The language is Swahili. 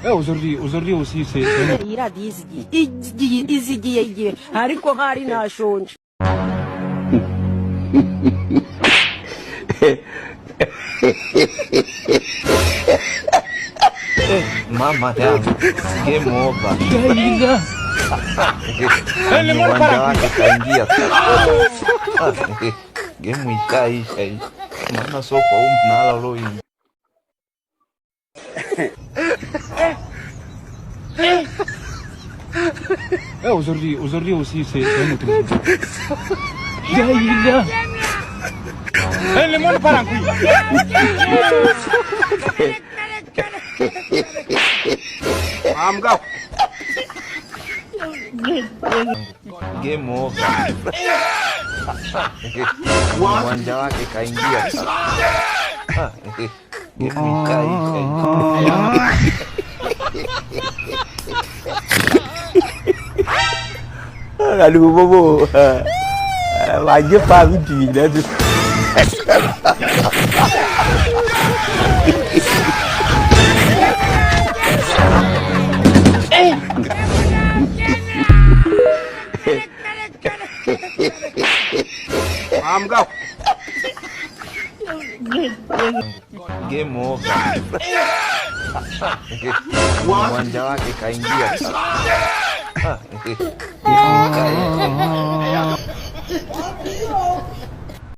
Aujourd'hui aussi c'est izigiye ariko hari nashonje. Mama yangu, game over. Uwanja wake kaingia. Game ikaisha hii. Maana sopa mnala leo hii. Aujourd'hui aussi c'est un autre jour. Le monde part en couille. Go. Game over. Uwanja wake kaingia. Game ikaisha hii. Aduh bobo, wajib paham dia tu. Go. Game over. Uwanja wake kaingia. Game ikaisha.